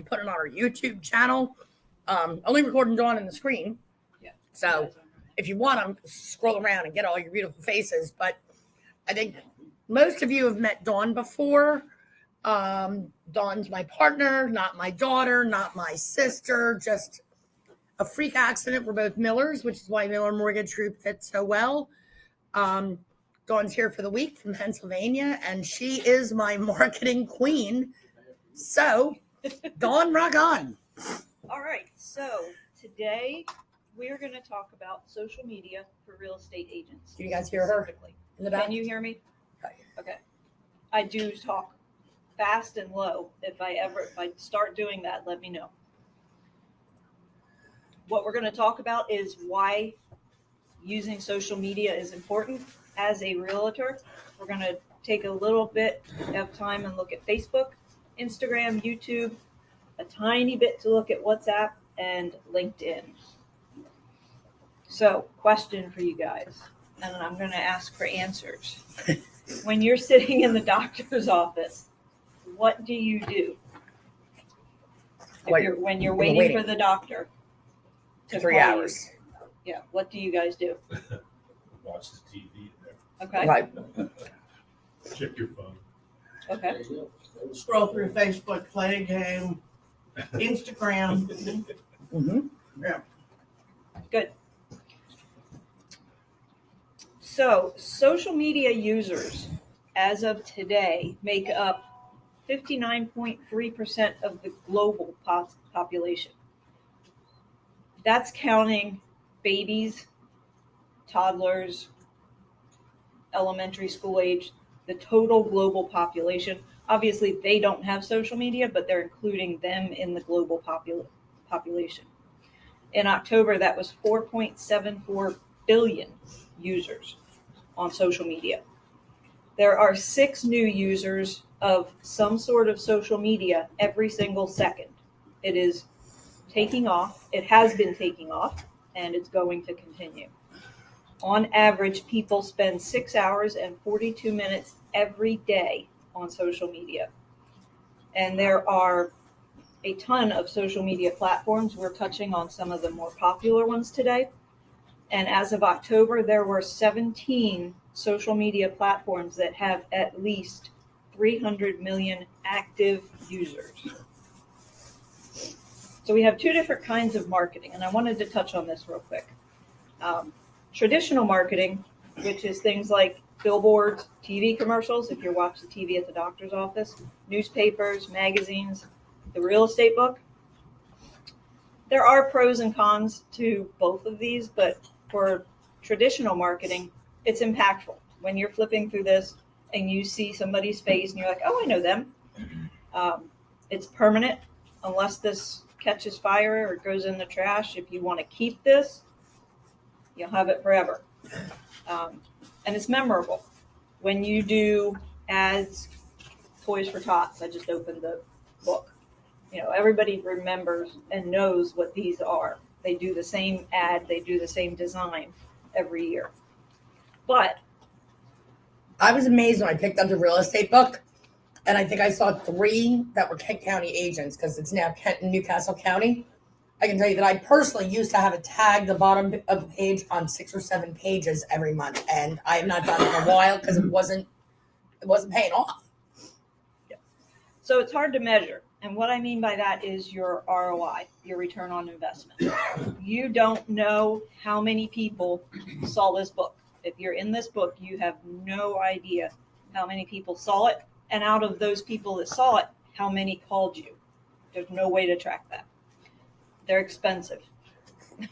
be putting on our YouTube channel. Only recording Dawn on the screen. Yeah. So if you want to scroll around and get all your beautiful faces, but I think most of you have met Dawn before. Dawn's my partner, not my daughter, not my sister, just a freak accident. We're both Millers, which is why Miller Mortgage Group fits so well. Dawn's here for the week from Pennsylvania, and she is my marketing queen. So, Dawn, rock on. All right. So today we're going to talk about social media for real estate agents. Can you guys hear her in the back? Can you hear me? Okay. I do talk fast and low. If I start doing that, let me know. What we're going to talk about is why using social media is important as a realtor. We're going to take a little bit of time and look at Facebook, Instagram, YouTube, a tiny bit to look at WhatsApp and LinkedIn. So, question for you guys, and I'm going to ask for answers. When you're sitting in the doctor's office, what do you do? When you're waiting for the doctor to 3 hours. Yeah, what do you guys do? Watch the TV in there. Okay. Right. Check your phone. Okay. Scroll through Facebook, play a game, Instagram. Mm-hmm. Yeah. Good. So, social media users, as of today, make up 59.3% of the global population. That's counting babies, toddlers, elementary school age, the total global population. Obviously, they don't have social media, but they're including them in the global population. In October, that was 4.74 billion users on social media. There are 6 new users of some sort of social media every single second. It is taking off. It has been taking off, and it's going to continue. On average, people spend 6 hours and 42 minutes every day on social media. And there are a ton of social media platforms. We're touching on some of the more popular ones today. And as of October, there were 17 social media platforms that have at least 300 million active users. So we have 2 different kinds of marketing, and I wanted to touch on this real quick. Traditional marketing, which is things like billboards, TV commercials, if you're watching TV at the doctor's office, newspapers, magazines, the real estate book. There are pros and cons to both of these, but for traditional marketing, it's impactful. When you're flipping through this and you see somebody's face and you're like, oh, I know them. It's permanent unless this catches fire or goes in the trash. If you want to keep this, you'll have it forever. And it's memorable. When you do ads, Toys for Tots, I just opened the book. Everybody remembers and knows what these are. They do the same ad, they do the same design every year. But I was amazed when I picked up the real estate book, and I think I saw 3 that were Kent County agents because it's now Kent and Newcastle County. I can tell you that I personally used to have it tagged the bottom of the page on 6 or 7 pages every month, and I have not done it in a while because it wasn't paying off. Yeah. So it's hard to measure. And what I mean by that is your ROI, your return on investment. You don't know how many people saw this book. If you're in this book, you have no idea how many people saw it. And out of those people that saw it, how many called you. There's no way to track that. They're expensive.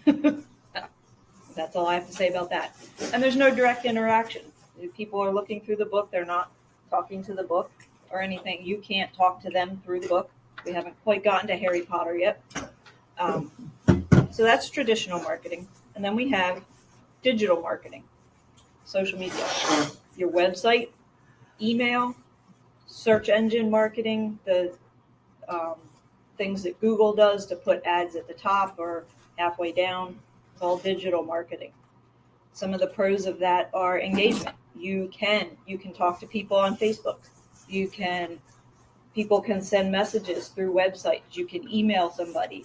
That's all I have to say about that. And there's no direct interaction. If people are looking through the book, they're not talking to the book or anything. You can't talk to them through the book. We haven't quite gotten to Harry Potter yet. So that's traditional marketing. And then we have digital marketing, social media, your website, email, search engine marketing, the things that Google does to put ads at the top or halfway down. It's all digital marketing. Some of the pros of that are engagement. You can talk to people on Facebook. People can send messages through websites. You can email somebody.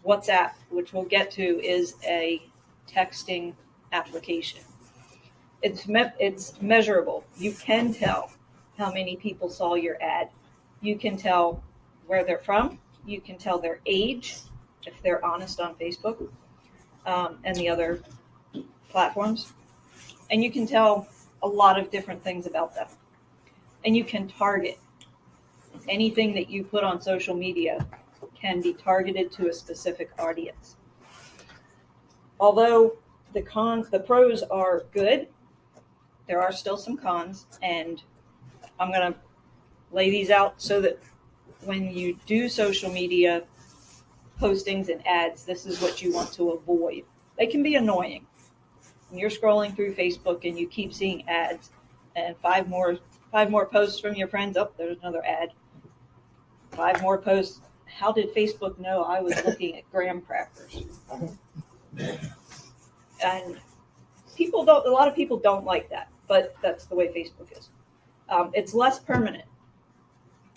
WhatsApp, which we'll get to, is a texting application. It's measurable. You can tell how many people saw your ad. You can tell where they're from. You can tell their age, if they're honest on Facebook and the other platforms. And you can tell a lot of different things about them. And you can target. Anything that you put on social media can be targeted to a specific audience. Although the pros are good, there are still some cons, and I'm going to lay these out so that when you do social media postings and ads, this is what you want to avoid. They can be annoying. When you're scrolling through Facebook and you keep seeing ads, and five more posts from your friends, oh, there's another ad. 5 more posts. How did Facebook know I was looking at graham crackers? And a lot of people don't like that, but that's the way Facebook is. It's less permanent.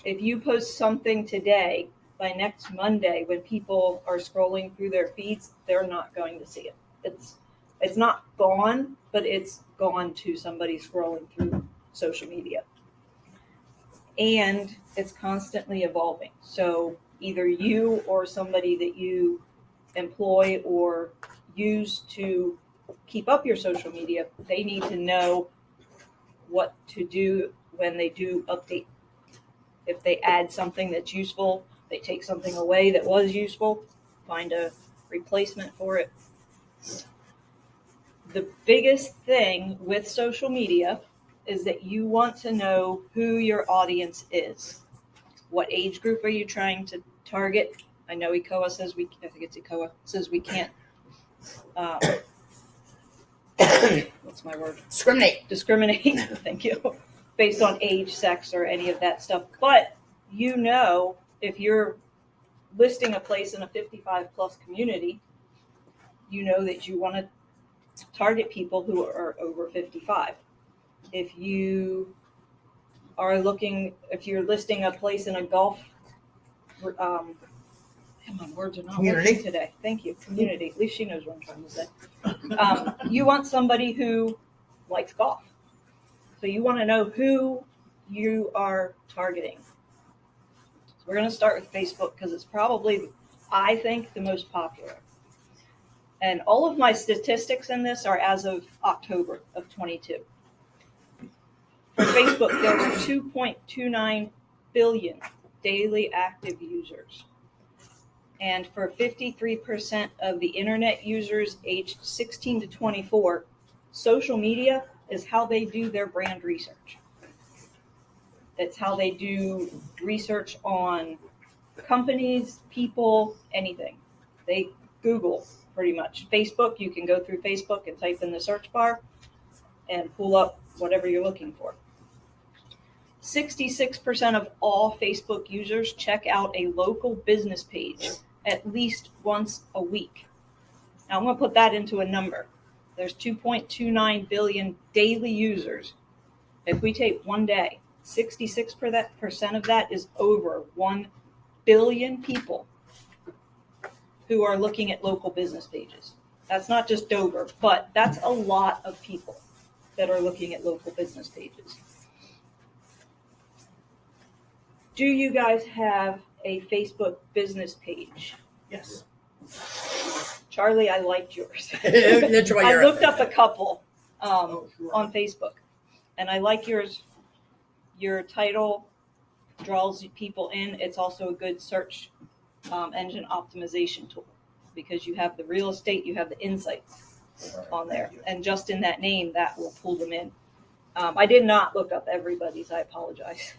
If you post something today, by next Monday, when people are scrolling through their feeds, they're not going to see it. It's not gone, but it's gone to somebody scrolling through social media. And it's constantly evolving. So either you or somebody that you employ or use to keep up your social media, they need to know what to do when they do update. If they add something that's useful, they take something away that was useful, find a replacement for it. The biggest thing with social media is that you want to know who your audience is. What age group are you trying to target? I know ECOA says says we can't. What's my word? Discriminate. Thank you. Based on age, sex, or any of that stuff. But if you're listing a place in a 55 plus community, you know that you want to target people who are over 55. If you're listing a place in a golf, my words are not working today. Thank you, community. At least she knows what I'm trying to say. You want somebody who likes golf. So you want to know who you are targeting. So we're going to start with Facebook because it's probably, I think, the most popular. And all of my statistics in this are as of October of 22. For Facebook, there were 2.29 billion daily active users. And for 53% of the internet users aged 16 to 24, social media is how they do their brand research. It's how they do research on companies, people, anything. They Google pretty much. Facebook, you can go through Facebook and type in the search bar and pull up whatever you're looking for. 66% of all Facebook users check out a local business page at least once a week. Now I'm going to put that into a number. There's 2.29 billion daily users. If we take one day, 66% of that is over 1 billion people who are looking at local business pages. That's not just Dover, but that's a lot of people that are looking at local business pages. Do you guys have a Facebook business page? Yes. Charlie, I liked yours. That's why I you're looked up up a couple Sure. on Facebook, and I like yours. Your title draws people in. It's also a good search engine optimization tool because you have the real estate, you have the insights on there, and just in that name, that will pull them in. I did not look up everybody's. I apologize.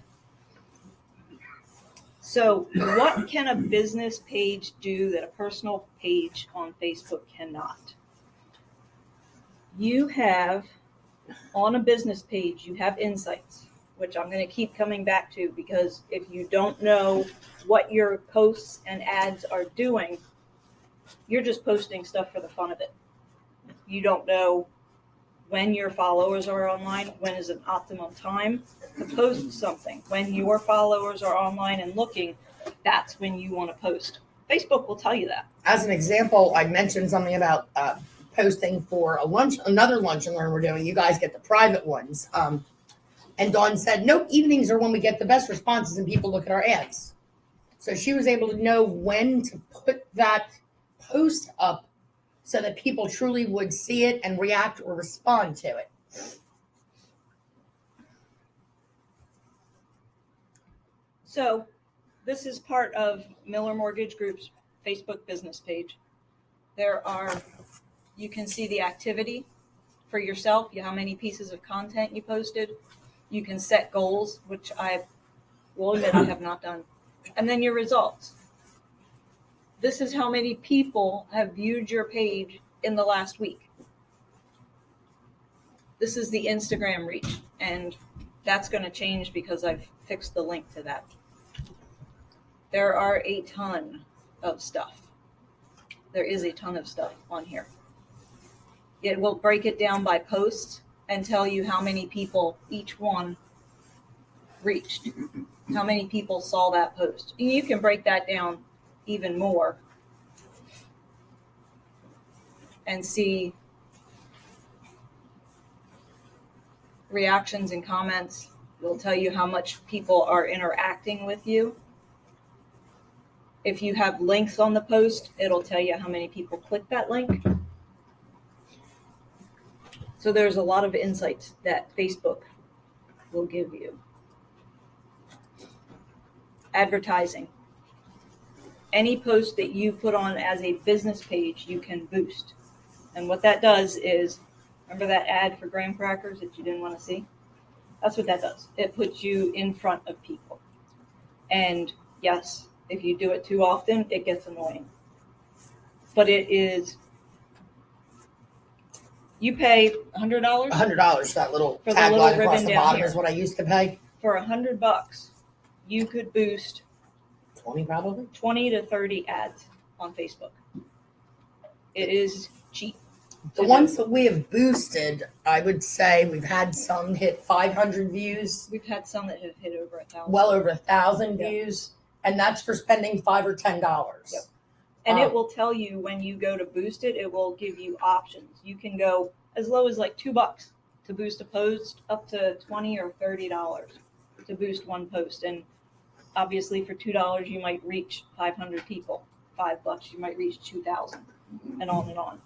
So what can a business page do that a personal page on Facebook cannot? You have, on a business page, you have insights, which I'm going to keep coming back to because if you don't know what your posts and ads are doing, you're just posting stuff for the fun of it. You don't know when your followers are online, when is an optimum time to post something. When your followers are online and looking, that's when you want to post. Facebook will tell you that. As an example, I mentioned something about posting for another lunch and learn we're doing. You guys get the private ones. And Dawn said, nope, evenings are when we get the best responses and people look at our ads. So she was able to know when to put that post up so that people truly would see it and react or respond to it. So this is part of Miller Mortgage Group's Facebook business page. You can see the activity for yourself, how many pieces of content you posted. You can set goals, which I will admit I have not done. And then your results. This is how many people have viewed your page in the last week. This is the Instagram reach, and that's going to change because I've fixed the link to that. There are a ton of stuff. There is a ton of stuff on here. It will break it down by posts and tell you how many people each one reached, how many people saw that post. And you can break that down even more and see reactions and comments. It'll tell you how much people are interacting with you. If you have links on the post, it'll tell you how many people click that link. So there's a lot of insights that Facebook will give you. Advertising. Any post that you put on as a business page, you can boost. And what that does is, remember that ad for graham crackers that you didn't want to see? That's what that does. It puts you in front of people. And yes, if you do it too often, it gets annoying. But it is, you pay $100? $100 for that little For the little tagline across ribbon the down bottom here. is what I used to pay. For $100, you could boost 20 probably. 20 to 30 ads on Facebook. It is cheap. The ones that we have boosted, I would say we've had some hit 500 views. We've had some that have hit over 1,000. Well over 1,000 Yep. views, and that's for spending $5 or $10. Yep. And it will tell you when you go to boost it, it will give you options. You can go as low as like $2 to boost a post, up to $20 or $30 to boost one post. And obviously for $2, you might reach 500 people. $5, you might reach 2,000, and on and on.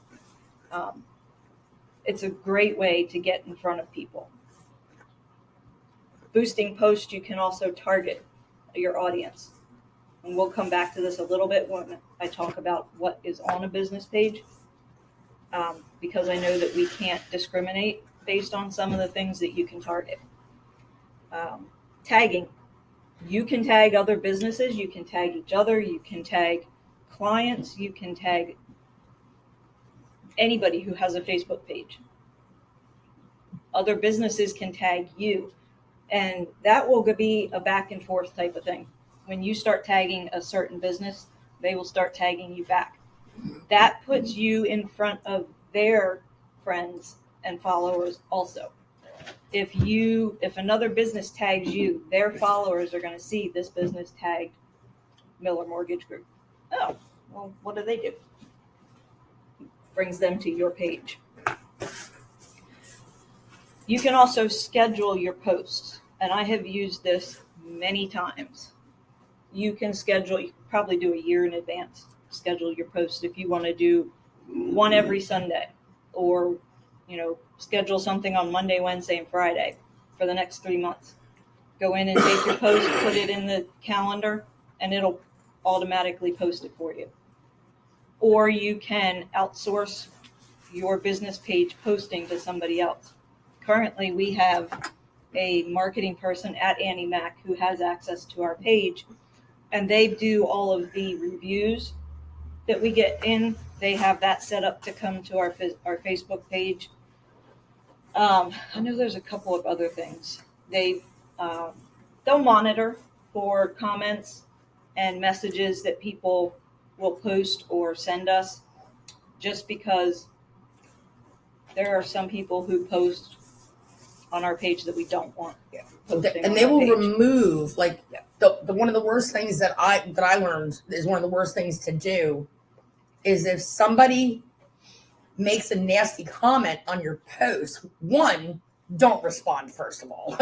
It's a great way to get in front of people. Boosting posts, you can also target your audience. And we'll come back to this a little bit when I talk about what is on a business page, because I know that we can't discriminate based on some of the things that you can target. Tagging. You can tag other businesses. You can tag each other. You can tag clients. You can tag anybody who has a Facebook page. Other businesses can tag you. And that will be a back and forth type of thing. When you start tagging a certain business, they will start tagging you back. That puts you in front of their friends and followers also. If another business tags you, their followers are going to see this business tagged Miller Mortgage Group. Oh, well, what do they do? Brings them to your page. You can also schedule your posts, and I have used this many times. You can schedule, you can probably do a year in advance, schedule your posts if you want to do one every Sunday, or, schedule something on Monday, Wednesday, and Friday for the next 3 months. Go in and take your post, put it in the calendar, and it'll automatically post it for you. Or you can outsource your business page posting to somebody else. Currently, we have a marketing person at Annie Mac who has access to our page, and they do all of the reviews that we get in. They have that set up to come to our Facebook page. I know there's a couple of other things. They'll monitor for comments and messages that people will post or send us, just because There are some people who post on our page that we don't want. Yeah. posting And on they our will page. remove like Yeah. the one of the worst things that I learned is one of the worst things to do is if somebody makes a nasty comment on your post, one, don't respond first of all.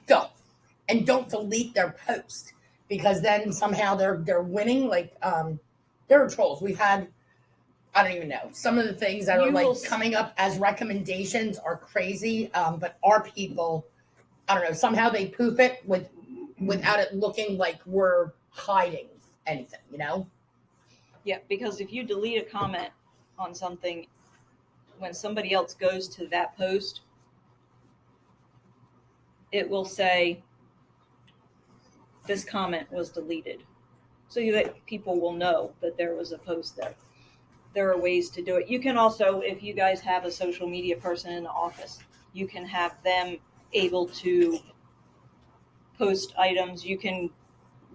Don't. And don't delete their post because then somehow they're winning. Like there are trolls. We've had I don't even know. Some of the things that are You like will coming up as recommendations are crazy. But our people, I don't know, somehow they poof it without it looking like we're hiding anything, you know? Yeah, because if you delete a comment on something, when somebody else goes to that post, it will say, this comment was deleted. So that people will know that there was a post there. There are ways to do it. You can also, if you guys have a social media person in the office, you can have them able to post items. You can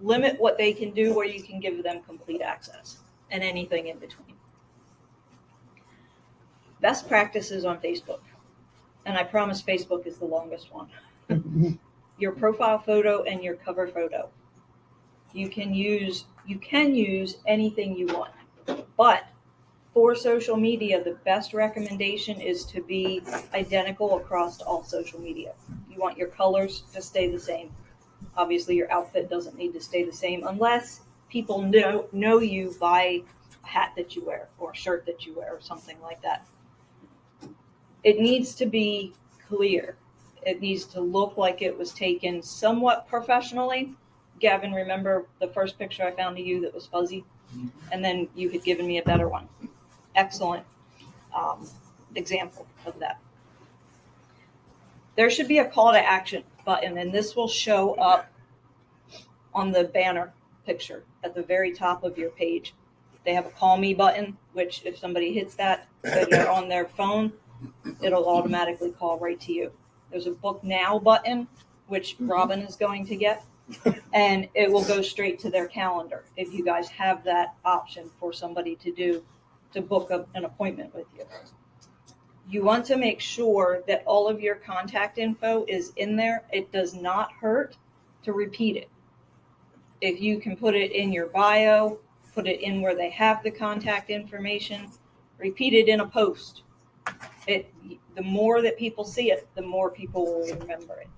limit what they can do, or you can give them complete access and anything in between. Best practices on Facebook. And I promise Facebook is the longest one. Your profile photo and your cover photo. You can use anything you want. But for social media, the best recommendation is to be identical across all social media. You want your colors to stay the same. Obviously, your outfit doesn't need to stay the same unless people know you by a hat that you wear or a shirt that you wear or something like that. It needs to be clear. It needs to look like it was taken somewhat professionally. Gavin, remember the first picture I found of you that was fuzzy? And then you had given me a better one. Excellent example of that. There should be a call to action button, and this will show up on the banner picture at the very top of your page. They have a call me button, which if somebody hits that, when they're on their phone, it'll automatically call right to you. There's a book now button, which Robin is going to get, and it will go straight to their calendar if you guys have that option for somebody to book an appointment with you. You want to make sure that all of your contact info is in there. It does not hurt to repeat it. If you can put it in your bio, put it in where they have the contact information, repeat it in a post. The more that people see it, the more people will remember it.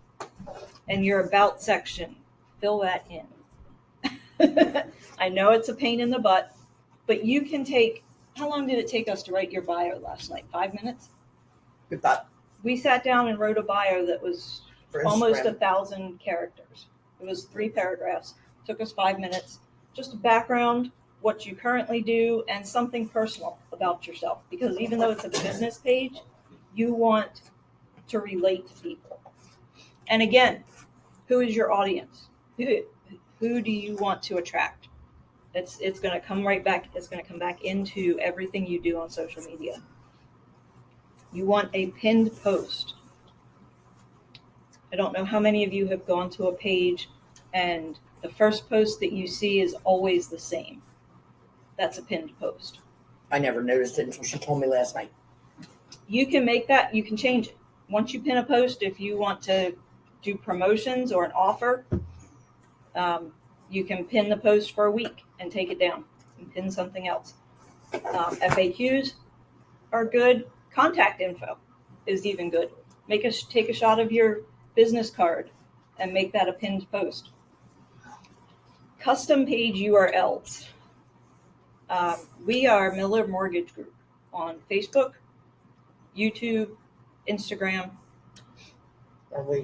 And your about section, fill that in. I know it's a pain in the butt, but you can how long did it take us to write your bio last night? 5 minutes? We sat down and wrote a bio that was almost 1,000 characters. It was 3 paragraphs. Took us 5 minutes. Just a background, what you currently do, and something personal about yourself. Because even though it's a business page, you want to relate to people. And again, who is your audience? Who do you want to attract? It's going to come right back. It's going to come back into everything you do on social media. You want a pinned post. I don't know how many of you have gone to a page and the first post that you see is always the same. That's a pinned post. I never noticed it until she told me last night. You can make that, you can change it. Once you pin a post, if you want to do promotions or an offer, you can pin the post for a week and take it down and pin something else. FAQs are good. Contact info is even good. Take a shot of your business card and make that a pinned post. Custom page URLs. We are Miller Mortgage Group on Facebook, YouTube, Instagram,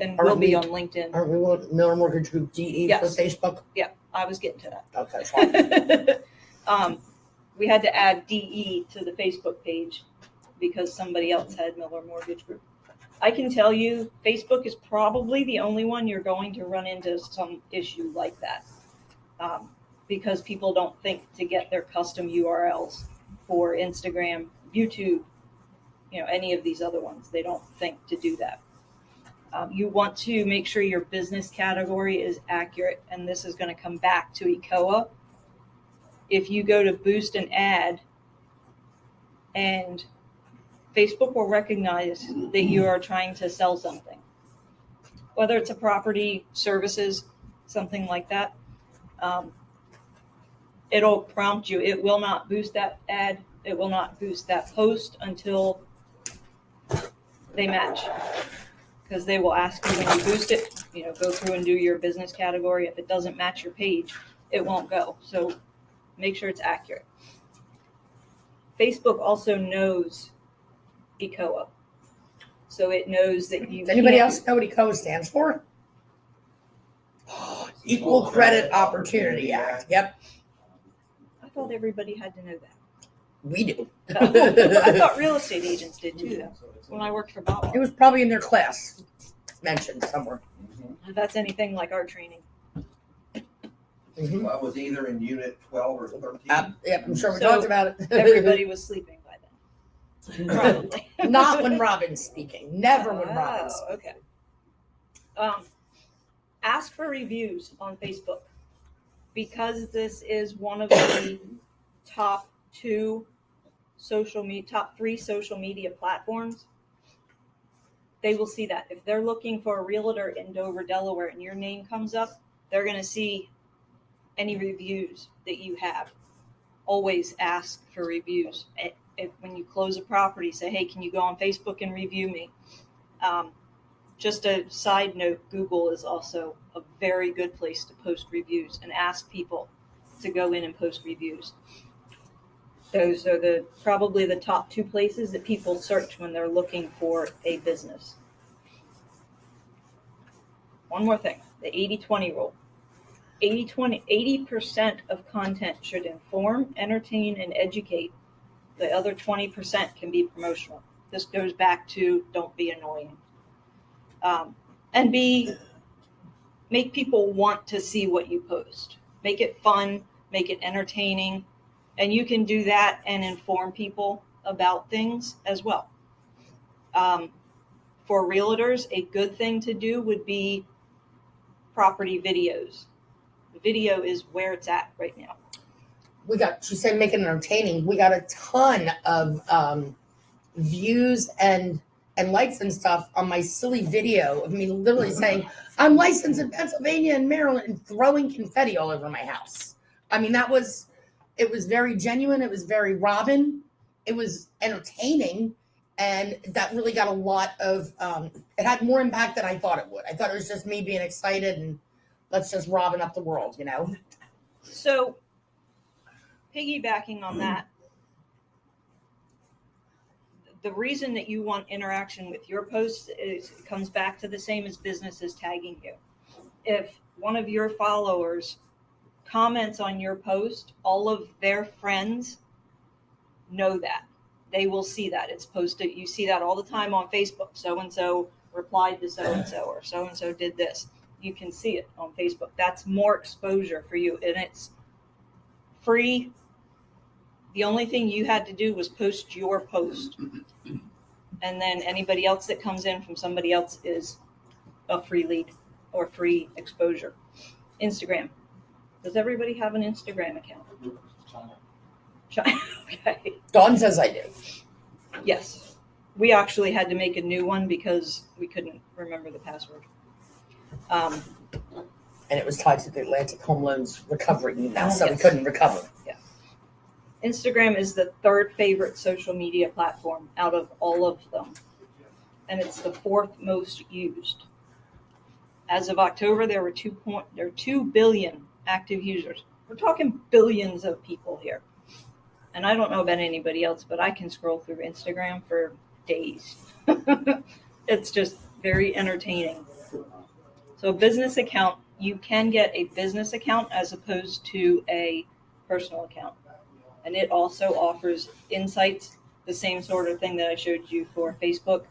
and we'll be on LinkedIn. Aren't we Miller Mortgage Group DE for Facebook? Yeah, I was getting to that. Okay, fine. We had to add DE to the Facebook page because somebody else had Miller Mortgage Group. I can tell you, Facebook is probably the only one you're going to run into some issue like that. Because people don't think to get their custom URLs for Instagram, YouTube, any of these other ones. They don't think to do that. You want to make sure your business category is accurate, and this is going to come back to ECOA. If you go to boost an ad and Facebook will recognize that you are trying to sell something, whether it's a property, services, something like that. It'll prompt you. It will not boost that ad. It will not boost that post until they match, because they will ask you when you boost it, go through and do your business category. If it doesn't match your page, it won't go. So make sure it's accurate. Facebook also knows ECOA. So it knows that you Does anybody can't- else know what ECOA stands for? Equal Credit Opportunity Act. Yep, I thought everybody had to know that. we do. I thought real estate agents did too, though, when I worked for Bob. It was probably in their class mentioned somewhere. If that's anything like our training. Mhm. Well, it was either in unit 12 or 13. Yep, I'm sure we So, talked about it. Everybody was sleeping by then. Probably. Not when Robin's speaking. Never when Robin's Oh, speaking. okay. Ask for reviews on Facebook, because this is one of the top three social media platforms. They will see that. If they're looking for a realtor in Dover, Delaware, and your name comes up, they're going to see any reviews that you have. Always ask for reviews. When you close a property, say, hey, can you go on Facebook and review me? Just a side note, Google is also a very good place to post reviews, and ask people to go in and post reviews. Those are probably the top two places that people search when they're looking for a business. One more thing, the 80-20 rule. 80% of content should inform, entertain, and educate. The other 20% can be promotional. This goes back to don't be annoying. And make people want to see what you post. Make it fun, make it entertaining, and you can do that and inform people about things as well. For realtors, a good thing to do would be property videos. The video is where it's at right now. She said make it entertaining. We got a ton of views and likes and stuff on my silly video of me literally saying, I'm licensed in Pennsylvania and Maryland, and throwing confetti all over my house. I mean, it was very genuine. It was very Robin. It was entertaining. And that really got a lot of, it had more impact than I thought it would. I thought it was just me being excited and let's just Robin up the world, So piggybacking on that, the reason that you want interaction with your posts is it comes back to the same as businesses tagging you. If one of your followers comments on your post, all of their friends know that. They will see that. It's posted. You see that all the time on Facebook. So-and-so replied to so-and-so, or so-and-so did this. You can see it on Facebook. That's more exposure for you. And it's free. The only thing you had to do was post your post. And then anybody else that comes in from somebody else is a free lead or free exposure. Instagram. Does everybody have an Instagram account? Okay. Dawn says I do. Yes. We actually had to make a new one because we couldn't remember the password. And it was tied to the Atlantic Home Loans recovery email, so we Yes. couldn't recover. Instagram is the third favorite social media platform out of all of them. And it's the fourth most used. As of October, there were 2 billion active users. We're talking billions of people here. And I don't know about anybody else, but I can scroll through Instagram for days. It's just very entertaining. So a business account, you can get a business account as opposed to a personal account. And it also offers insights, the same sort of thing that I showed you for Facebook,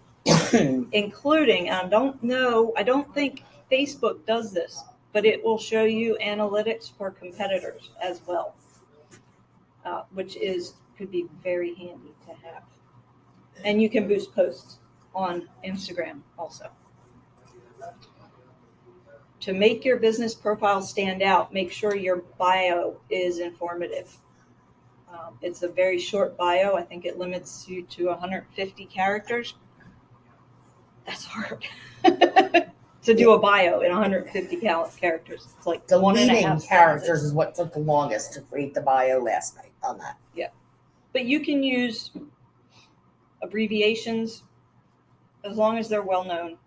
including, and I don't think Facebook does this, but it will show you analytics for competitors as well, which could be very handy to have. And you can boost posts on Instagram also. To make your business profile stand out, make sure your bio is informative. It's a very short bio. I think it limits you to 150 characters. That's hard to do a bio in 150 characters. It's like one and a Deleting half characters sentences. is what took the longest to create the bio last night on that. But you can use abbreviations as long as they're well known.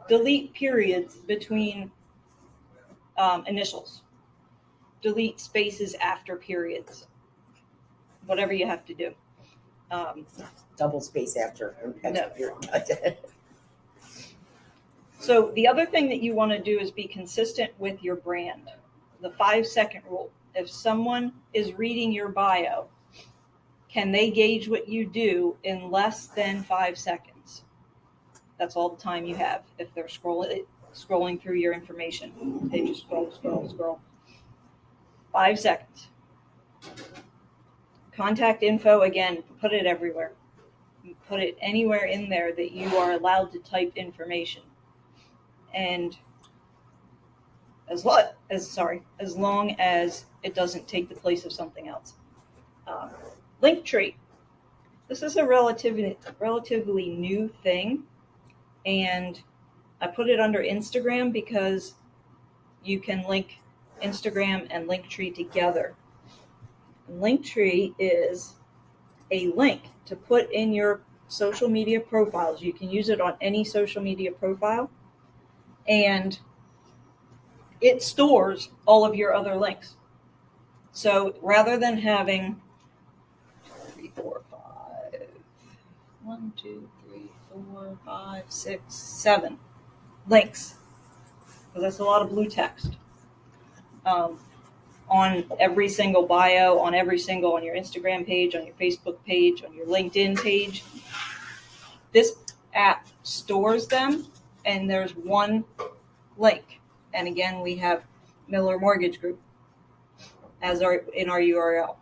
Delete periods between initials. Delete spaces after periods. Whatever you have to do. Double space after. No. So the other thing that you want to do is be consistent with your brand. The 5-second rule. If someone is reading your bio, can they gauge what you do in less than 5 seconds? That's all the time you have. If they're scrolling through your information, they just scroll. 5 seconds. Contact info, again, put it everywhere. Put it anywhere in there that you are allowed to type information. And as long as it doesn't take the place of something else. Linktree. This is a relatively new thing, and I put it under Instagram because you can link Instagram and Linktree together. Linktree is a link to put in your social media profiles. You can use it on any social media profile, and it stores all of your other links. So rather than having 7 links, because that's a lot of blue text, on every single bio, on your Instagram page, on your Facebook page, on your LinkedIn page. This app stores them, and there's one link. And again, we have Miller Mortgage Group in our URL.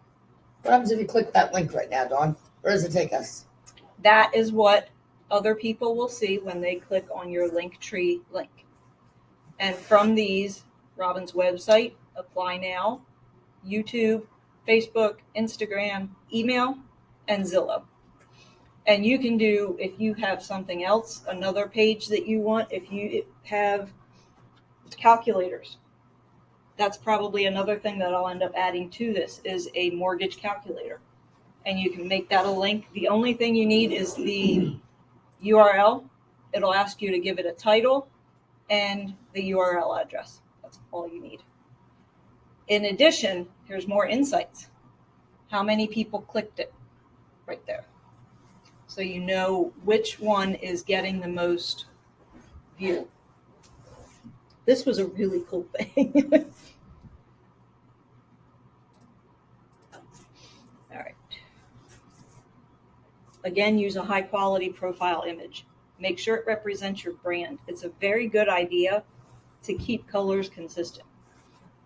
What happens if you click that link right now, Dawn? Where does it take us? That is what other people will see when they click on your Linktree link. And from these, Robin's website, Apply Now, YouTube, Facebook, Instagram, email, and Zillow. And you can do, if you have something else, another page that you want, if you have calculators, that's probably another thing that I'll end up adding to this is a mortgage calculator. And you can make that a link. The only thing you need is the URL. It'll ask you to give it a title and the URL address. That's all you need. In addition, here's more insights. How many people clicked it? Right there. So you know which one is getting the most view. This was a really cool thing. All right. Again, use a high quality profile image. Make sure it represents your brand. It's a very good idea to keep colors consistent.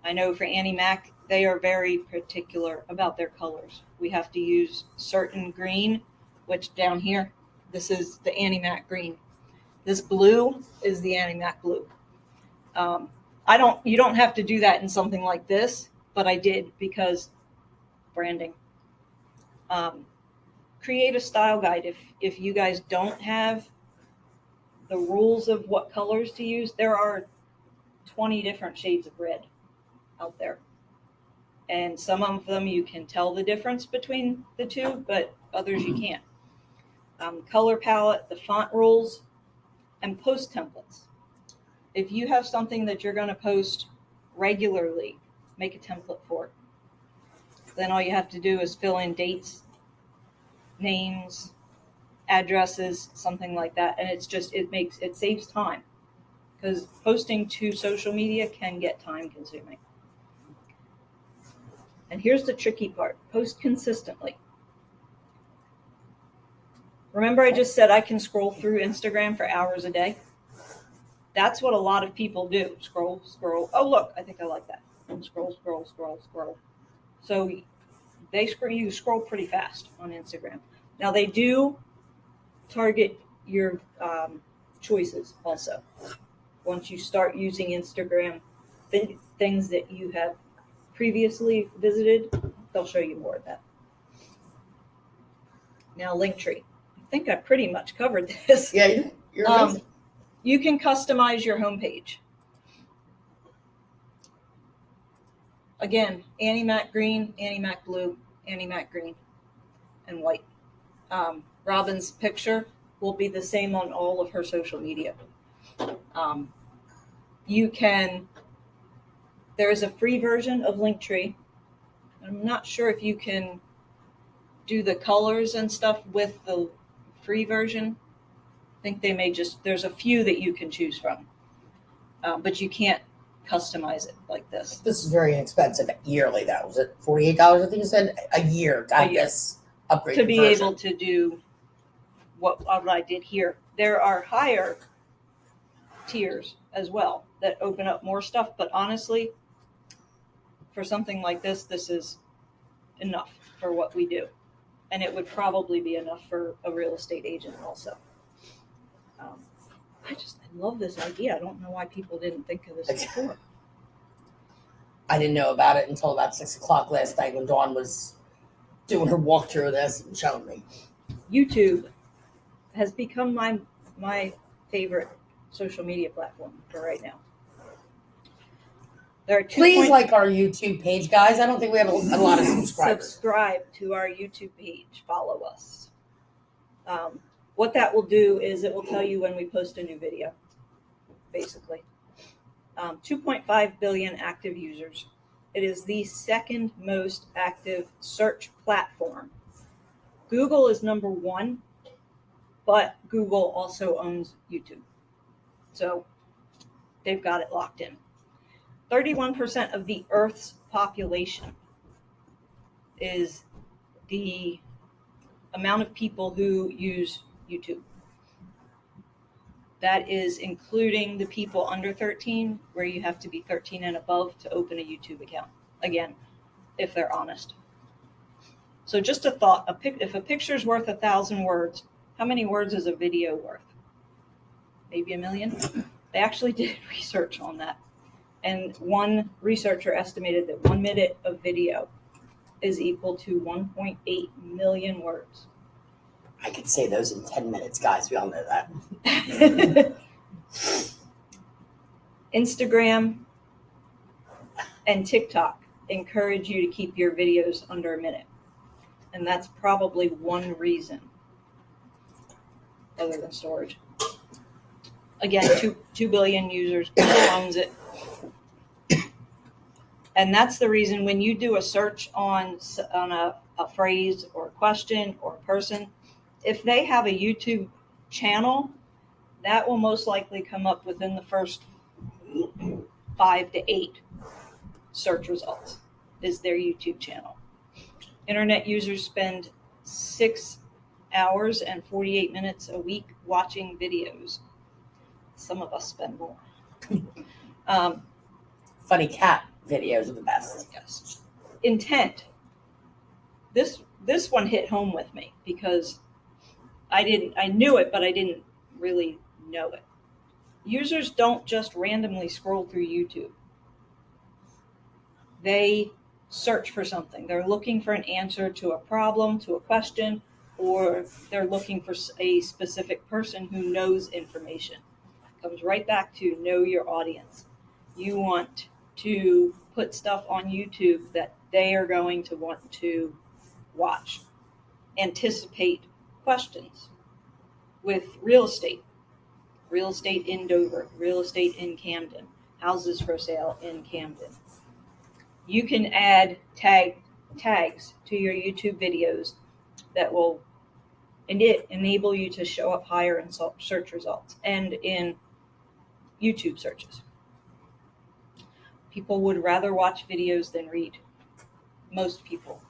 I know for Annie Mac, they are very particular about their colors. We have to use certain green, which down here, this is the Annie Mac green. This blue is the Annie Mac blue. You don't have to do that in something like this, but I did because branding. Create a style guide. If you guys don't have the rules of what colors to use, there are 20 different shades of red out there. And some of them you can tell the difference between the two, but others you can't. Color palette, the font rules, and post templates. If you have something that you're going to post regularly, make a template for it. Then all you have to do is fill in dates, names, addresses, something like that. And it saves time, because posting to social media can get time consuming. And here's the tricky part. Post consistently. Remember I just said I can scroll through Instagram for hours a day? That's what a lot of people do. Scroll. Oh, look, I think I like that. Scroll. So you scroll pretty fast on Instagram. Now they do target your choices also. Once you start using Instagram, things that you have previously visited, they'll show you more of that. Now, Linktree. I think I pretty much covered this. Yeah, you're amazing. You can customize your homepage. Again, Annie Mac green, Annie Mac blue, Annie Mac green, and white. Robin's picture will be the same on all of her social media. There is a free version of Linktree. I'm not sure if you can do the colors and stuff with the free version. I think they may there's a few that you can choose from, but you can't customize it like this. This is very inexpensive yearly, though. Was it $48? I think you said a year to have this upgrade To be version. able to do what I did here. There are higher tiers as well that open up more stuff, but honestly, for something like this is enough for what we do. And it would probably be enough for a real estate agent also. I love this idea. I don't know why people didn't think of this before. I didn't know about it until about 6 o'clock last night when Dawn was doing her walkthrough of this and showing me. YouTube has become my favorite social media platform for right now. There are Please like our YouTube page, guys. I don't think we have a lot of subscribers. Subscribe to our YouTube page. Follow us. What that will do is it will tell you when we post a new video, basically. 2.5 billion active users. It is the second most active search platform. Google is number one, but Google also owns YouTube. So they've got it locked in. 31% of the Earth's population is the amount of people who use YouTube. That is including the people under 13, where you have to be 13 and above to open a YouTube account. Again, if they're honest. So just a thought, if a picture's worth 1,000 words, how many words is a video worth? Maybe 1 million? They actually did research on that. And one researcher estimated that 1 minute of video is equal to 1.8 million words. I could say those in 10 minutes, guys. We all know that. Instagram and TikTok encourage you to keep your videos under a minute. And that's probably one reason, other than storage. Again, 2 billion users, Google owns it. And that's the reason when you do a search on a phrase or a question or a person, if they have a YouTube channel, that will most likely come up within the first 5 to 8 search results is their YouTube channel. Internet users spend 6 hours and 48 minutes a week watching videos. Some of us spend more. Funny cat videos are the best. Yes. Intent. This one hit home with me because I knew it, but I didn't really know it. Users don't just randomly scroll through YouTube. They search for something. They're looking for an answer to a problem, to a question, or they're looking for a specific person who knows information. It comes right back to know your audience. You want to put stuff on YouTube that they are going to want to watch. Anticipate questions with real estate in Dover, real estate in Camden, houses for sale in Camden. You can add tags to your YouTube videos that will enable you to show up higher in search results and in YouTube searches. People would rather watch videos than read. Most people.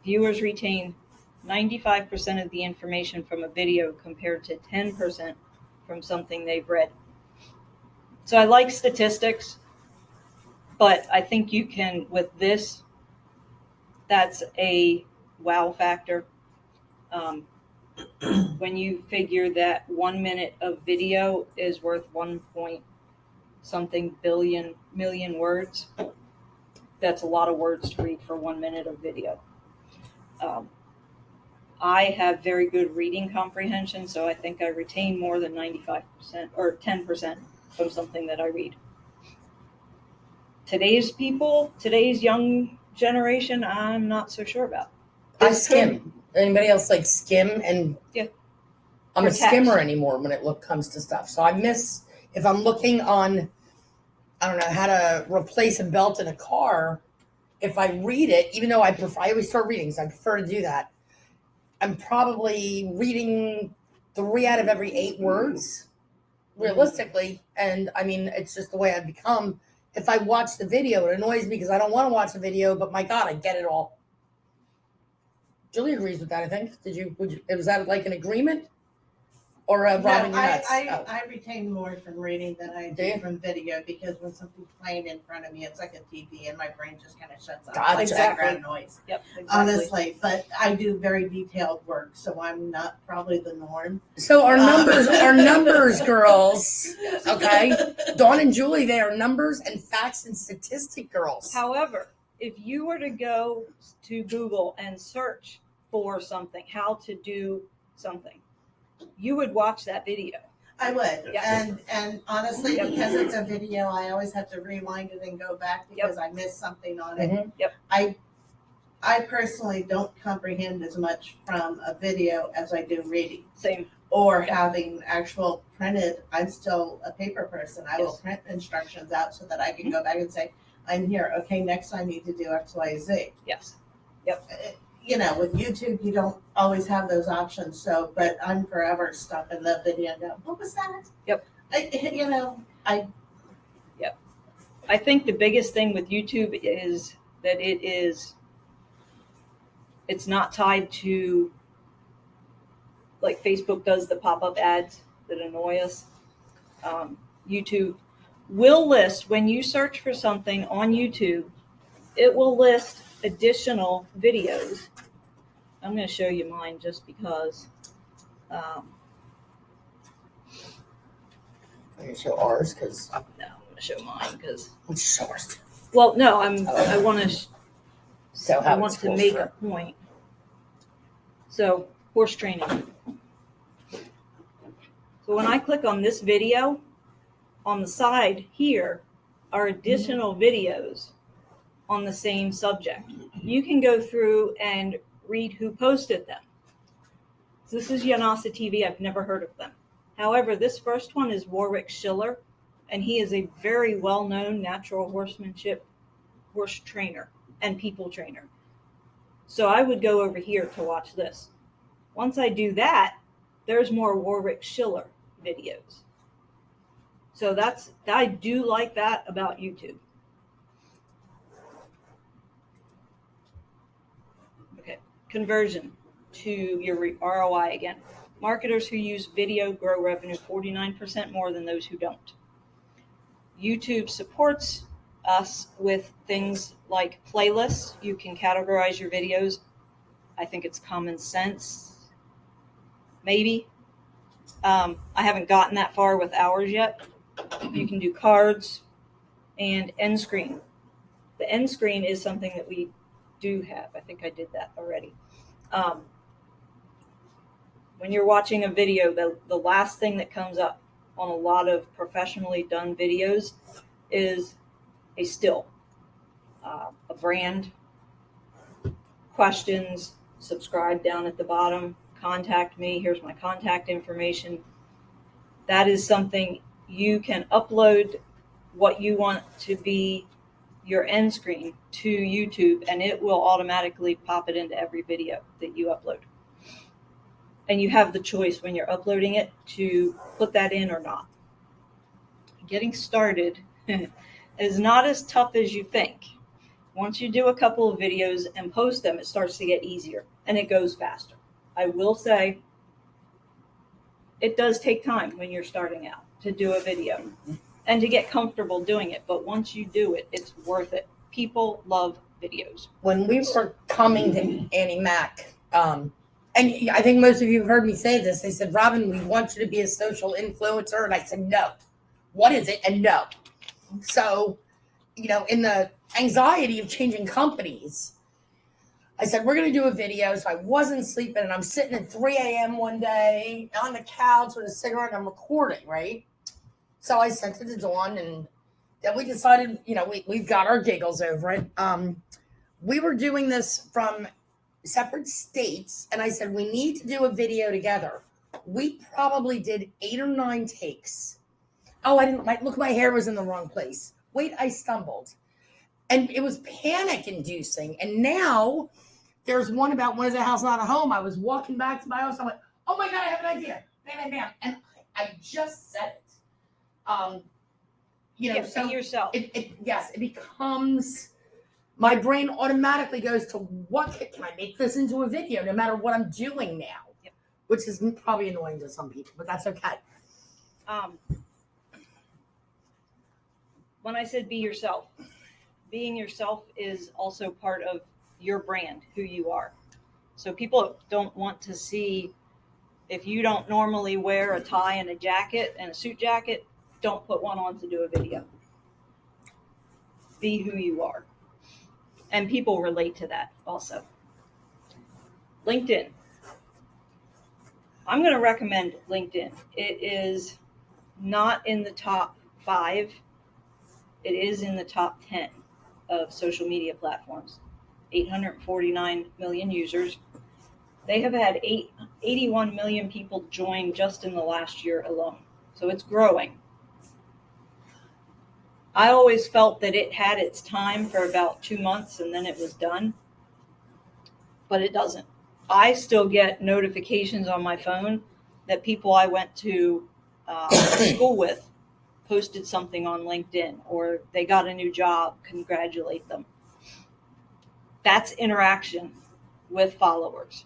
Viewers retain 95% of the information from a video compared to 10% from something they've read. So I like statistics, but I think you can, with this, that's a wow factor. When you figure that 1 minute of video is worth 1 point something million words, that's a lot of words to read for 1 minute of video. I have very good reading comprehension, so I think I retain more than 95% or 10% from something that I read. Today's people, today's young generation, I'm not so sure about. I skim. Anybody else like skim? And Yeah. I'm For a skimmer text. anymore when it comes to stuff. So I miss, if I'm looking on, I don't know, how to replace a belt in a car, if I read it, even though I always start reading, so I prefer to do that. I'm probably reading 3 out of every 8 words, realistically. And I mean, it's just the way I've become. If I watch the video, it annoys me because I don't want to watch the video, but my God, I get it all. Julie agrees with that, I think. Was that like an agreement? Or No, Robin, you're nuts? I retain more from reading than I Do you? do from video because when something's playing in front of me, it's like a TV and my brain just kind of shuts off. Gotcha. Like background noise. Yep, exactly. Honestly, but I do very detailed work, so I'm not probably the norm. So our numbers girls, okay? Dawn and Julie, they are numbers and facts and statistic girls. However, if you were to go to Google and search for something, how to do something, you would watch that video. I would. Yes. And honestly, Yep. because it's a video, I always have to rewind it and go back because I missed something on it. Mhm. Yep. I personally don't comprehend as much from a video as I do reading Same. or having actual printed. I'm still a paper person. I will Yes. print instructions out so that I can go back and say, I'm here. Okay, next I need to do X, Y, Z. Yes. You know, with YouTube, you don't always have those options. So, but I'm forever stopping the video and go, what was that? Yep. I think the biggest thing with YouTube is that it's not tied to, like Facebook does, the pop-up ads that annoy us. YouTube will list, when you search for something on YouTube, it will list additional videos. I'm going to show you mine just because. I'm gonna show ours because No, I'm going to show mine because. show ours. Well, no, I want to. So I how want it's to supposed make to- a point. So, horse training. So when I click on this video, on the side here are additional videos on the same subject. You can go through and read who posted them. So this is Yanasa TV. I've never heard of them. However, this first one is Warwick Schiller, and he is a very well-known natural horsemanship horse trainer and people trainer. So I would go over here to watch this. Once I do that, there's more Warwick Schiller videos. So I do like that about YouTube. Okay, conversion to your ROI again. Marketers who use video grow revenue 49% more than those who don't. YouTube supports us with things like playlists. You can categorize your videos. I think it's common sense, maybe. I haven't gotten that far with ours yet. You can do cards and end screen. The end screen is something that we do have. I think I did that already. When you're watching a video, the last thing that comes up on a lot of professionally done videos is a still, a brand, questions, subscribe down at the bottom, contact me, here's my contact information. That is something you can upload what you want to be your end screen to YouTube, and it will automatically pop it into every video that you upload. And you have the choice when you're uploading it to put that in or not. Getting started is not as tough as you think. Once you do a couple of videos and post them, it starts to get easier and it goes faster. I will say it does take time when you're starting out to do a video and to get comfortable doing it. But once you do it, it's worth it. People love videos. When we were coming to Annie Mac, and I think most of you have heard me say this, they said, Robin, we want you to be a social influencer. And I said, no. What is it? And no. So in the anxiety of changing companies, I said, we're going to do a video. So I wasn't sleeping, and I'm sitting at 3 a.m. one day on the couch with a cigarette, and I'm recording, right? So I sent it to Dawn, and then we decided, we've got our giggles over it. We were doing this from separate states, and I said, we need to do a video together. We probably did 8 or 9 takes. Oh, my hair was in the wrong place. Wait, I stumbled. And it was panic inducing. And now there's one about when is a house not a home. I was walking back to my house. I went, oh my God, I have an idea. Bam, bam, bam. And I just said it. So be yourself. It becomes, my brain automatically goes to what can I make this into a video no matter what I'm doing now, which is probably annoying to some people, but that's okay. When I said be yourself, being yourself is also part of your brand, who you are. So people don't want to see, if you don't normally wear a tie and a jacket and a suit jacket, don't put one on to do a video. Be who you are. And people relate to that also. LinkedIn. I'm going to recommend LinkedIn. It is not in the top 5. It is in the top 10 of social media platforms. 849 million users. They have had 81 million people join just in the last year alone. So it's growing. I always felt that it had its time for about 2 months and then it was done. But it doesn't. I still get notifications on my phone that people I went to school with posted something on LinkedIn, or they got a new job, congratulate them. That's interaction with followers.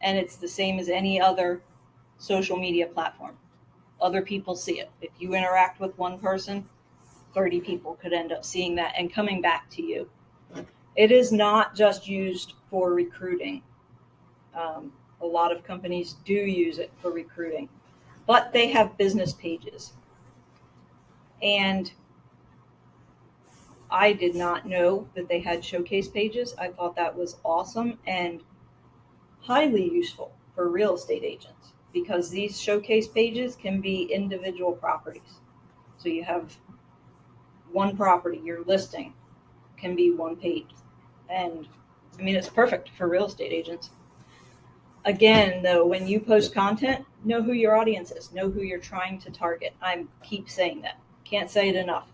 And it's the same as any other social media platform. Other people see it. If you interact with one person, 30 people could end up seeing that and coming back to you. It is not just used for recruiting. A lot of companies do use it for recruiting, but they have business pages. And I did not know that they had showcase pages. I thought that was awesome and highly useful for real estate agents, because these showcase pages can be individual properties. So you have one property, your listing can be one page. And it's perfect for real estate agents. Again, though, when you post content, know who your audience is, know who you're trying to target. I keep saying that. Can't say it enough.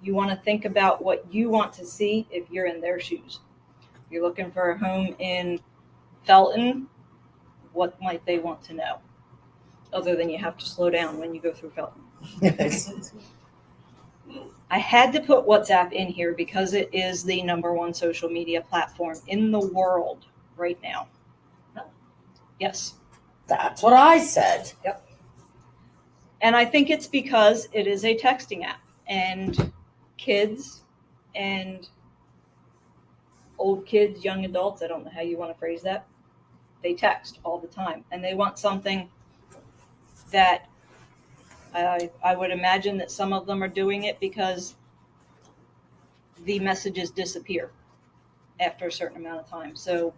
You want to think about what you want to see if you're in their shoes. You're looking for a home in Felton, what might they want to know? Other than you have to slow down when you go through Felton. I had to put WhatsApp in here because it is the #1 social media platform in the world right now. Yes. That's what I said. Yep. And I think it's because it is a texting app, and kids and old kids, young adults, I don't know how you want to phrase that, they text all the time, and they want something that I would imagine that some of them are doing it because the messages disappear after a certain amount of time. So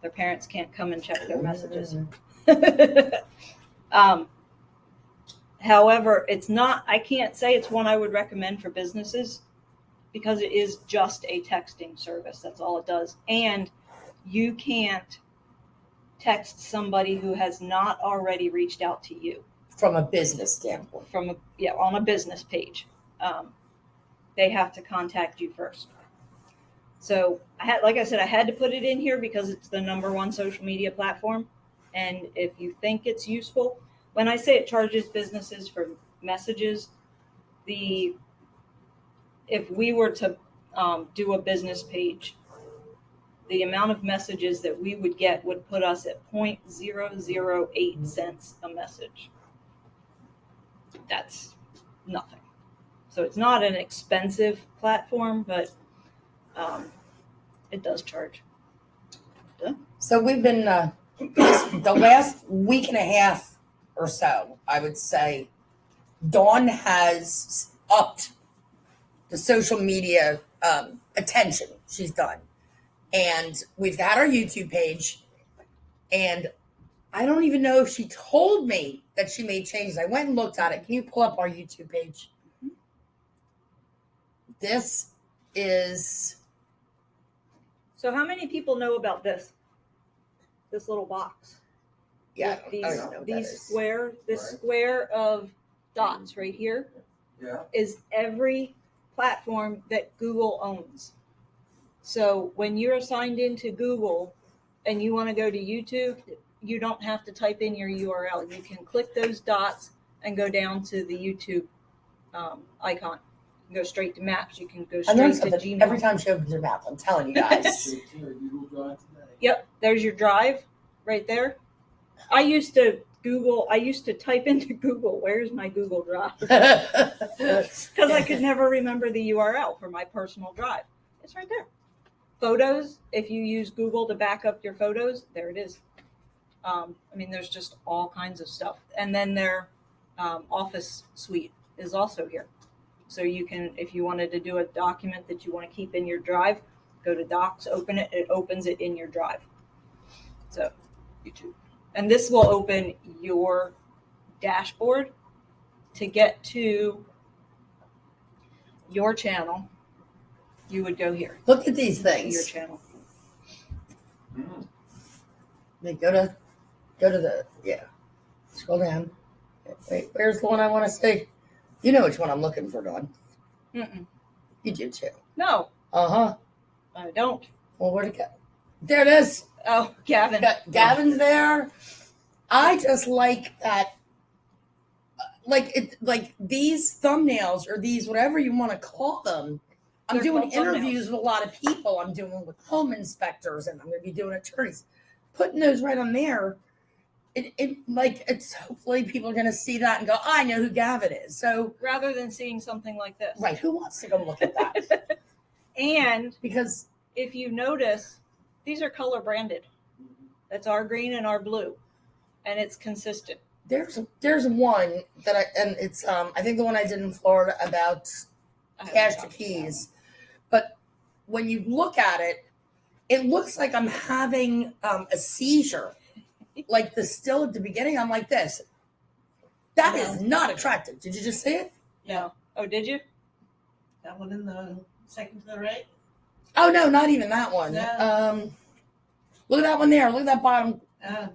their parents can't come and check their messages. However, I can't say it's one I would recommend for businesses, because it is just a texting service. That's all it does. And you can't text somebody who has not already reached out to you. From a business standpoint. On a business page. They have to contact you first. So like I said, I had to put it in here because it's the #1 social media platform. And if you think it's useful, when I say it charges businesses for messages, if we were to do a business page, the amount of messages that we would get would put us at 0.008 cents a message. That's nothing. So it's not an expensive platform, but it does charge. So we've been, the last week and a half or so, I would say, Dawn has upped the social media attention she's done. And we've had our YouTube page, and I don't even know if she told me that she made changes. I went and looked at it. Can you pull up our YouTube page? This is. So how many people know about this? This little box. Yeah, With I don't know what that these is. this Right. square of dots right here Yeah. is every platform that Google owns. So when you're signed into Google and you want to go to YouTube, you don't have to type in your URL. You can click those dots and go down to the YouTube icon. You can go straight to Maps. You can go I learned straight to something Gmail. every time she opens her mouth. I'm telling you guys. Yep, there's your drive right there. I used to type into Google, where's my Google Drive? Because I could never remember the URL for my personal drive. It's right there. Photos, if you use Google to back up your photos, there it is. I mean, there's just all kinds of stuff. And then their Office suite is also here. So you can, if you wanted to do a document that you want to keep in your drive, go to Docs, open it, it opens it in your drive. So, YouTube. And this will open your dashboard to get to your channel. You would go here. Look at these To your things. channel. They go to the Scroll down. Wait, where's the one I want to see? You know which one I'm looking for, Dawn. Mm-mm. You do too. No, Uh-huh. I don't. Well, where'd it go? There it is. Oh, Gavin. Gavin's there. I just like that. Like these thumbnails or these whatever you want to call them. I'm They're doing called interviews with a lot of people. I'm doing with home inspectors, and I'm going to be doing attorneys. Putting those right on there. It's hopefully people are going to see that and go, I know who Gavin is. So Rather than seeing something like this. right, who wants to go look at that? And Because if you notice, these are color branded. That's our green and our blue. And it's consistent. there's one that it's I think the one I did in Florida about I haven't cash to talked keys. But when you look at it, it looks like I'm having a seizure. Like the still at the beginning, I'm like this. That is not attractive. Did you just see it? No. Oh, did you? That one in the second to the right. Oh no, not even that one. No. Look at that one there. Look at that bottom, Uh,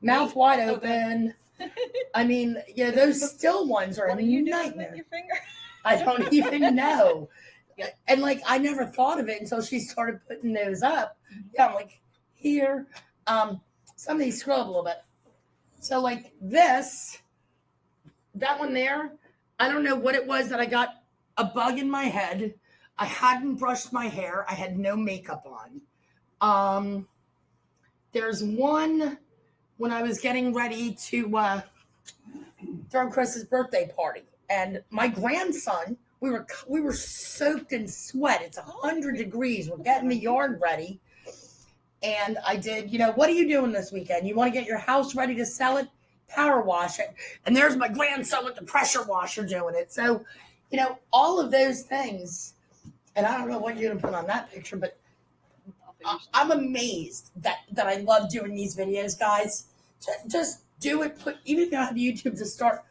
mouth wide Okay. open. I mean, yeah, those still ones are What a are you doing nightmare. with your finger? I don't even know. Yeah. And like I never thought of it until she started putting those up. Yeah, I'm like, here. Some of these scroll up a little bit. So like this, that one there, I don't know what it was that I got a bug in my head. I hadn't brushed my hair. I had no makeup on. There's one when I was getting ready to throw Chris's birthday party, and my grandson, we were soaked in sweat. It's 100 degrees. We're getting the yard ready, and I did. What are you doing this weekend? You want to get your house ready to sell it? Power wash it. And there's my grandson with the pressure washer doing it. So, all of those things. And I don't know what you're gonna put on that picture, but I'm amazed that I love doing these videos, guys. Just do it. Even if you don't have YouTube to start,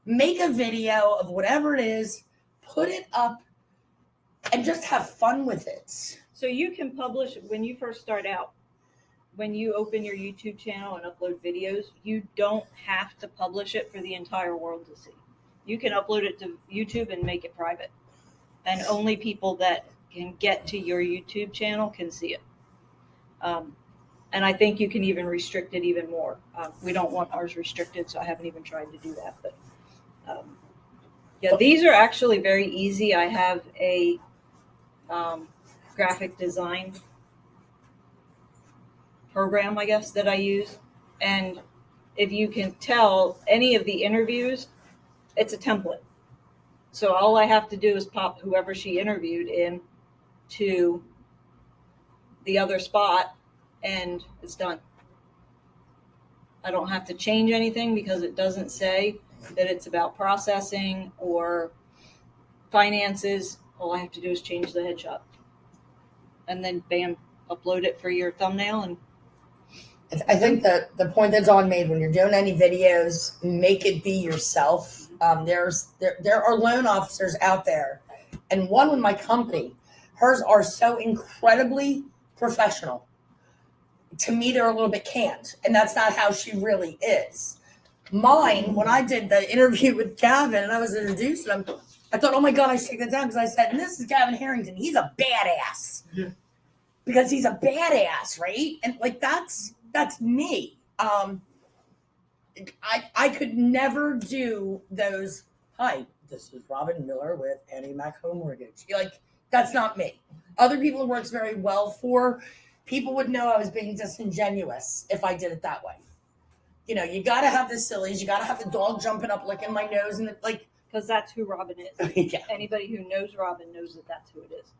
make a video of whatever it is, put it up, and just have fun with it. So you can publish when you first start out. When you open your YouTube channel and upload videos, you don't have to publish it for the entire world to see. You can upload it to YouTube and make it private. And only people that can get to your YouTube channel can see it. And I think you can even restrict it even more. We don't want ours restricted, so I haven't even tried to do that. But yeah, these are actually very easy. I have a graphic design program, I guess, that I use. And if you can tell any of the interviews, it's a template. So all I have to do is pop whoever she interviewed in to the other spot and it's done. I don't have to change anything because it doesn't say that it's about processing or finances. All I have to do is change the headshot. And then bam, upload it for your thumbnail and I think that the point that Dawn made, when you're doing any videos, make it be yourself. There are loan officers out there, and one with my company, hers are so incredibly professional. To me, they're a little bit canned, and that's not how she really is. Mine, when I did the interview with Gavin and I was introduced to him, I thought, oh my God, I should take that down because I said, and this is Gavin Harrington. He's a badass. Yeah. Because he's a badass, right? And like that's me. I could never do those. Hi, this is Robin Miller with Annie Mac Home Mortgage. Like that's not me. Other people it works very well for. People would know I was being disingenuous if I did it that way. You know, you got to have the sillies. You got to have the dog jumping up, licking my nose, and like because that's who Robin is. yeah. Anybody who knows Robin knows that that's who it is.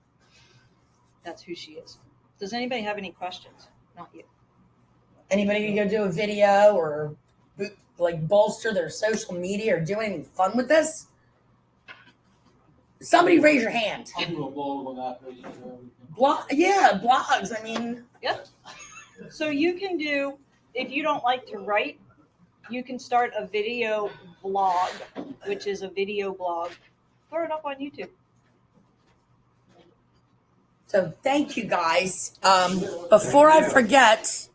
That's who she is. Does anybody have any questions? Not you. Anybody can go do a video or like bolster their social media or do anything fun with this? Somebody raise your hand. I'll do a blog on that. Blogs. I mean, Yep. So you can do, if you don't like to write, you can start a video vlog, which is a video blog. Throw it up on YouTube. so thank you guys. Before I forget,